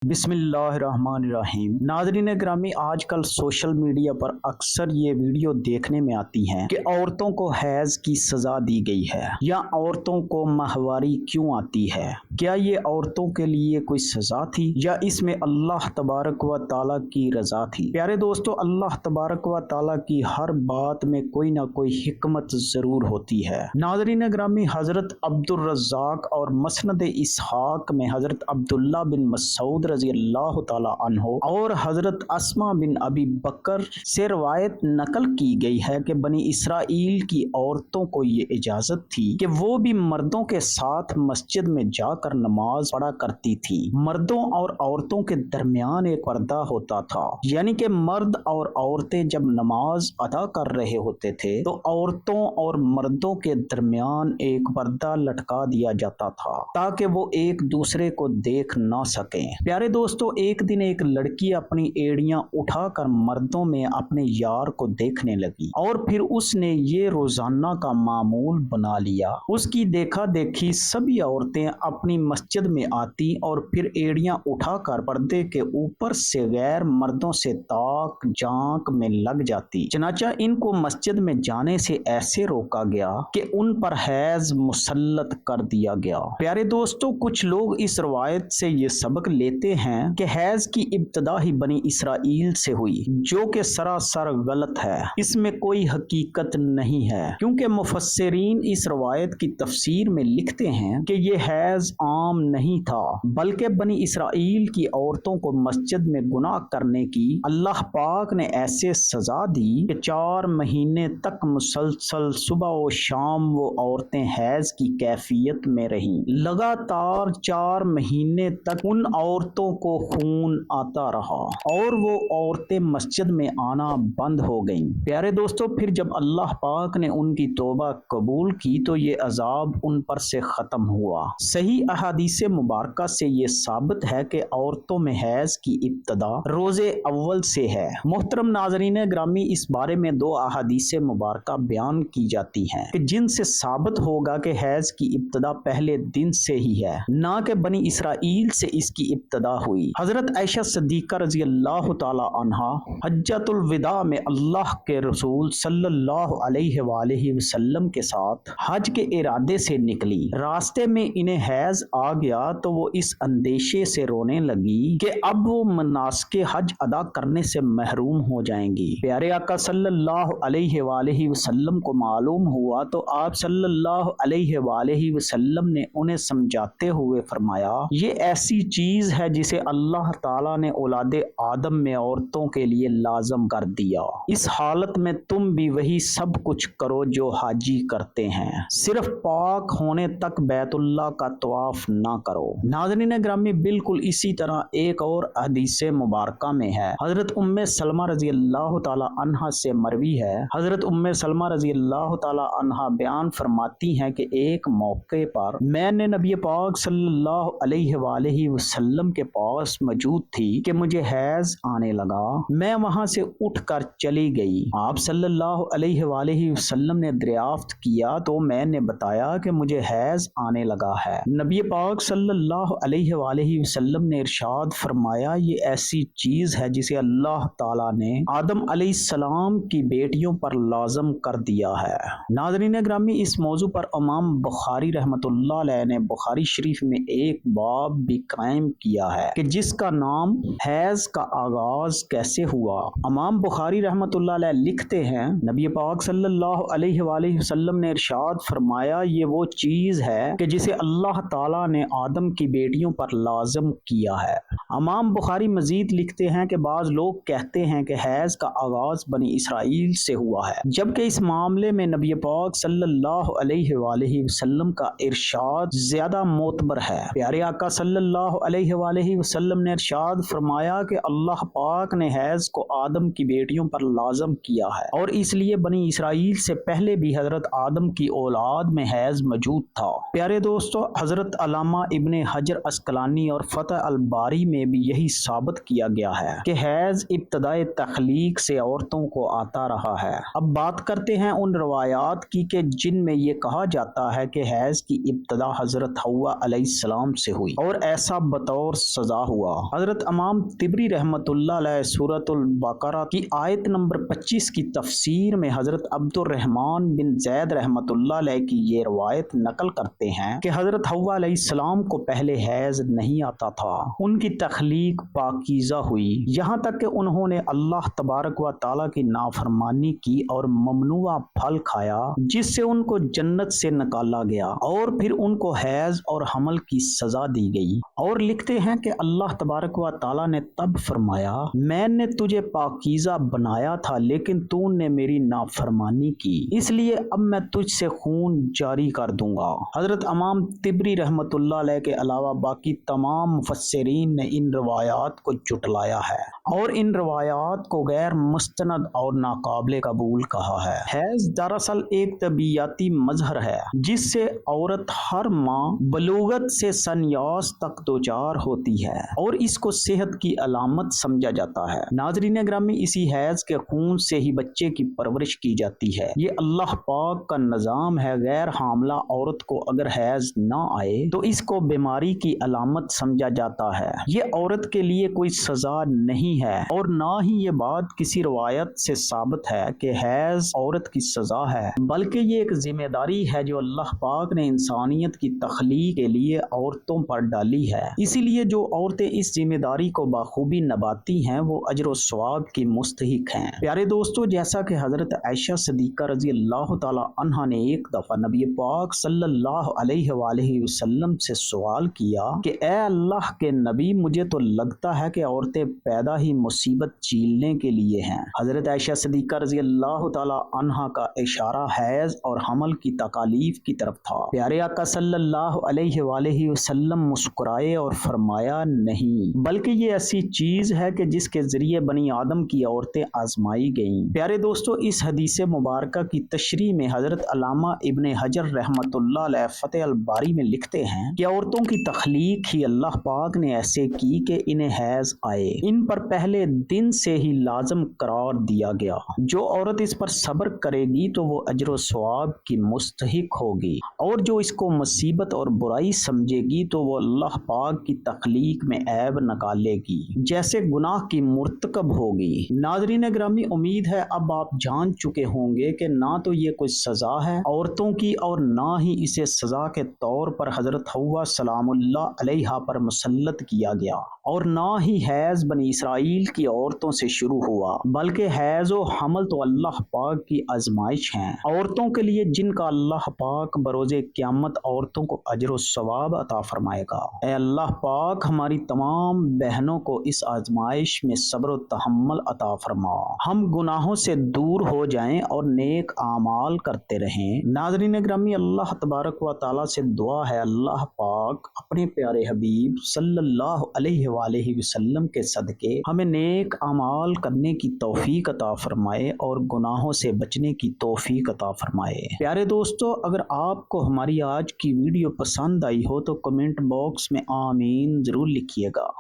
بسم اللہ الرحمن الرحیم۔ ناظرین گرامی، آج کل سوشل میڈیا پر اکثر یہ ویڈیو دیکھنے میں آتی ہیں کہ عورتوں کو حیض کی سزا دی گئی ہے یا عورتوں کو ماہواری کیوں آتی ہے۔ کیا یہ عورتوں کے لیے کوئی سزا تھی یا اس میں اللہ تبارک و تعالیٰ کی رضا تھی؟ پیارے دوستو، اللہ تبارک و تعالیٰ کی ہر بات میں کوئی نہ کوئی حکمت ضرور ہوتی ہے۔ ناظرین گرامی، حضرت عبد الرزاق اور مسند اسحاق میں حضرت عبداللہ بن مسعود رضی اللہ تعالی عنہ اور حضرت اسماء بن ابی بکر سے روایت نقل کی گئی ہے کہ بنی اسرائیل کی عورتوں کو یہ اجازت تھی کہ وہ بھی مردوں کے ساتھ مسجد میں جا کر نماز پڑھا کرتی تھی۔ مردوں اور عورتوں کے درمیان ایک پردہ ہوتا تھا، یعنی کہ مرد اور عورتیں جب نماز ادا کر رہے ہوتے تھے تو عورتوں اور مردوں کے درمیان ایک پردہ لٹکا دیا جاتا تھا تاکہ وہ ایک دوسرے کو دیکھ نہ سکیں۔ پیارے دوستو، ایک دن ایک لڑکی اپنی ایڑیاں اٹھا کر مردوں میں اپنے یار کو دیکھنے لگی اور پھر اس نے یہ روزانہ کا معمول بنا لیا۔ اس کی دیکھا دیکھی سبھی عورتیں اپنی مسجد میں آتی اور پھر ایڑیاں اٹھا کر پردے کے اوپر سے غیر مردوں سے تاک جھانک میں لگ جاتی۔ چنانچہ ان کو مسجد میں جانے سے ایسے روکا گیا کہ ان پر حیض مسلط کر دیا گیا۔ پیارے دوستو، کچھ لوگ اس روایت سے یہ سبق لیتے ہیں کہ حیض کی ابتدا ہی بنی اسرائیل سے ہوئی، جو کہ سراسر غلط ہے۔ اس میں کوئی حقیقت نہیں ہے، کیونکہ مفسرین اس روایت کی تفسیر میں لکھتے ہیں کہ یہ حیض عام نہیں تھا، بلکہ بنی اسرائیل کی عورتوں کو مسجد میں گناہ کرنے کی اللہ پاک نے ایسے سزا دی کہ 4 مہینے تک مسلسل صبح و شام وہ عورتیں حیض کی کیفیت میں رہیں۔ لگاتار 4 مہینے تک ان عورتوں کو خون آتا رہا اور وہ عورتیں مسجد میں آنا بند ہو گئیں۔ پیارے دوستو، پھر جب اللہ پاک نے ان کی توبہ قبول کی تو یہ عذاب ان پر سے ختم ہوا۔ صحیح احادیث مبارکہ سے یہ ثابت ہے کہ عورتوں میں حیض کی ابتدا روزے اول سے ہے۔ محترم ناظرین گرامی، اس بارے میں 2 احادیث مبارکہ بیان کی جاتی ہیں کہ جن سے ثابت ہوگا کہ حیض کی ابتدا پہلے دن سے ہی ہے، نہ کہ بنی اسرائیل سے اس کی ابتدا ہوئی۔ حضرت عائشہ صدیقہ رضی اللہ تعالی عنہا حجۃ الوداع میں اللہ کے رسول صلی اللہ علیہ وآلہ وسلم کے ساتھ حج کے ارادے سے نکلی۔ راستے میں انہیں حیض آ گیا تو وہ اس اندیشے سے رونے لگی کہ اب وہ مناسک حج ادا کرنے سے محروم ہو جائیں گی۔ پیارے آقا صلی اللہ علیہ وآلہ وسلم کو معلوم ہوا تو آپ صلی اللہ علیہ وآلہ وسلم نے انہیں سمجھاتے ہوئے فرمایا، یہ ایسی چیز ہے جسے اللہ تعالیٰ نے اولاد آدم میں عورتوں کے لیے لازم کر دیا۔ اس حالت میں تم بھی وہی سب کچھ کرو جو حاجی کرتے ہیں، صرف پاک ہونے تک بیت اللہ کا طواف نہ کرو۔ ناظرین گرامی، بالکل اسی طرح ایک اور حدیث مبارکہ میں ہے، حضرت ام سلمہ رضی اللہ تعالی عنہا سے مروی ہے۔ حضرت ام سلمہ رضی اللہ تعالی عنہا بیان فرماتی ہیں کہ ایک موقع پر میں نے نبی پاک صلی اللہ علیہ وآلہ وسلم کے پاس موجود تھی کہ مجھے حیض آنے لگا۔ میں وہاں سے اٹھ کر چلی گئی۔ آپ صلی اللہ علیہ وآلہ وسلم نے دریافت کیا تو میں نے بتایا کہ مجھے حیض آنے لگا ہے۔ نبی پاک صلی اللہ علیہ وآلہ وسلم نے ارشاد فرمایا، یہ ایسی چیز ہے جسے اللہ تعالیٰ نے آدم علیہ السلام کی بیٹیوں پر لازم کر دیا ہے۔ ناظرین گرامی، اس موضوع پر امام بخاری رحمۃ اللہ علیہ نے بخاری شریف میں ایک باب بھی قائم کیا ہے کہ جس کا نام حیض کا آغاز کیسے ہوا۔ امام بخاری رحمۃ اللہ علیہ لکھتے ہیں، نبی پاک صلی اللہ علیہ وآلہ وسلم نے ارشاد فرمایا، یہ وہ چیز ہے کہ جسے اللہ تعالیٰ نے آدم کی بیٹیوں پر لازم کیا ہے۔ امام بخاری مزید لکھتے ہیں کہ بعض لوگ کہتے ہیں کہ حیض کا آغاز بنی اسرائیل سے ہوا ہے، جبکہ اس معاملے میں نبی پاک صلی اللہ علیہ وآلہ وسلم کا ارشاد زیادہ معتبر ہے۔ پیارے آقا صلی اللہ علیہ وآلہ وسلم نے ارشاد فرمایا کہ اللہ پاک نے حیض کو آدم کی بیٹیوں پر لازم کیا ہے، اور اس لیے بنی اسرائیل سے پہلے بھی حضرت آدم کی اولاد میں حیض موجود تھا۔ پیارے دوستو، حضرت علامہ ابن حجر عسقلانی اور فتح الباری میں میں بھی یہی ثابت کیا گیا ہے کہ حیض ابتدائے تخلیق سے عورتوں کو آتا رہا ہے۔ اب بات کرتے ہیں ان روایات کی کہ جن میں یہ کہا جاتا ہے کہ حیض کی ابتدا حضرت حوا علیہ السلام سے ہوئی اور ایسا بطور سزا ہوا۔ حضرت امام طبری رحمۃ اللہ علیہ سورۃ البقرہ کی آیت نمبر 25 کی تفسیر میں حضرت عبد الرحمن بن زید رحمۃ اللہ علیہ کی یہ روایت نقل کرتے ہیں کہ حضرت حوا علیہ السلام کو پہلے حیض نہیں آتا تھا، ان کی تخلیق پاکیزہ ہوئی، یہاں تک کہ انہوں نے اللہ تبارک و تعالیٰ کی نافرمانی کی اور ممنوعہ پھل کھایا جس سے ان کو جنت سے نکالا گیا، اور پھر ان کو حیض اور حمل کی سزا دی گئی۔ اور لکھتے ہیں کہ اللہ تبارک و تعالیٰ نے تب فرمایا، میں نے تجھے پاکیزہ بنایا تھا لیکن تو نے میری نافرمانی کی، اس لیے اب میں تجھ سے خون جاری کر دوں گا۔ حضرت امام طبری رحمۃ اللہ علیہ کے علاوہ باقی تمام مفسرین نے ان روایات کو جھٹلایا ہے اور ان روایات کو غیر مستند اور ناقابل قبول کہا ہے۔ حیض دراصل ایک طبیعیاتی مظہر ہے جس سے عورت ہر ماہ بلوغت سے سنیاس تک دوچار ہوتی ہے اور اس کو صحت کی علامت سمجھا جاتا ہے۔ ناظرین گرامی، اسی حیض کے خون سے ہی بچے کی پرورش کی جاتی ہے، یہ اللہ پاک کا نظام ہے۔ غیر حاملہ عورت کو اگر حیض نہ آئے تو اس کو بیماری کی علامت سمجھا جاتا ہے، یہ عورت کے لیے کوئی سزا نہیں ہے اور نہ ہی یہ بات کسی روایت سے ثابت ہے کہ حیض عورت کی سزا ہے، بلکہ یہ ایک ذمہ داری ہے جو اللہ پاک نے انسانیت کی تخلیق کے لیے عورتوں پر ڈالی ہے۔ اسی لیے جو عورتیں اس ذمہ داری کو بخوبی نبھاتی ہیں وہ اجر و ثواب کی مستحق ہیں۔ پیارے دوستو، جیسا کہ حضرت عائشہ صدیقہ رضی اللہ تعالی عنہا نے ایک دفعہ نبی پاک صلی اللہ علیہ وآلہ وسلم سے سوال کیا کہ اے اللہ کے نبی، مجھے تو لگتا ہے کہ عورتیں پیدا ہی مصیبت جھیلنے کے لیے ہیں۔ حضرت عائشہ صدیقہ رضی اللہ تعالی عنہا کا اشارہ حیض اور حمل کی تکالیف کی طرف تھا۔ پیارے آقا صلی اللہ علیہ وآلہ وسلم مسکرائے اور فرمایا، نہیں، بلکہ یہ ایسی چیز ہے کہ جس کے ذریعے بنی آدم کی عورتیں آزمائی گئیں۔ پیارے دوستو، اس حدیث مبارکہ کی تشریح میں حضرت علامہ ابن حجر رحمۃ اللہ علیہ فتح الباری میں لکھتے ہیں کہ عورتوں کی تخلیق ہی اللہ پاک نے ایسے کی کہ انہیں حیض آئے، ان پر پہلے دن سے ہی لازم قرار دیا گیا۔ جو عورت اس پر صبر کرے گی تو وہ اجر و ثواب کی مستحق ہوگی، اور جو اس کو مصیبت اور برائی سمجھے گی تو وہ اللہ پاک کی تخلیق میں عیب نکالے گی، جیسے گناہ کی مرتکب ہوگی۔ ناظرین گرامی، امید ہے اب آپ جان چکے ہوں گے کہ نہ تو یہ کوئی سزا ہے عورتوں کی اور نہ ہی اسے سزا کے طور پر حضرت حوا سلام اللہ علیہا پر مسلط کیا گیا، اور نہ ہی حیض بنی اسرائیل کی عورتوں سے شروع ہوا، بلکہ حیض و حمل تو اللہ پاک کی آزمائش ہیں عورتوں کے لیے، جن کا اللہ پاک بروز قیامت عورتوں کو اجر و ثواب عطا فرمائے گا۔ اے اللہ پاک، ہماری تمام بہنوں کو اس آزمائش میں صبر و تحمل عطا فرما، ہم گناہوں سے دور ہو جائیں اور نیک اعمال کرتے رہیں۔ ناظرین گرامی، اللہ تبارک و تعالیٰ سے دعا ہے اللہ پاک اپنے پیارے حبیب صلی اللہ علیہ وآلہ وسلم کے صدقے ہمیں نیک اعمال کرنے کی توفیق عطا فرمائے اور گناہوں سے بچنے کی توفیق عطا فرمائے۔ پیارے دوستو، اگر آپ کو ہماری آج کی ویڈیو پسند آئی ہو تو کمنٹ باکس میں آمین ضرور لکھیے گا۔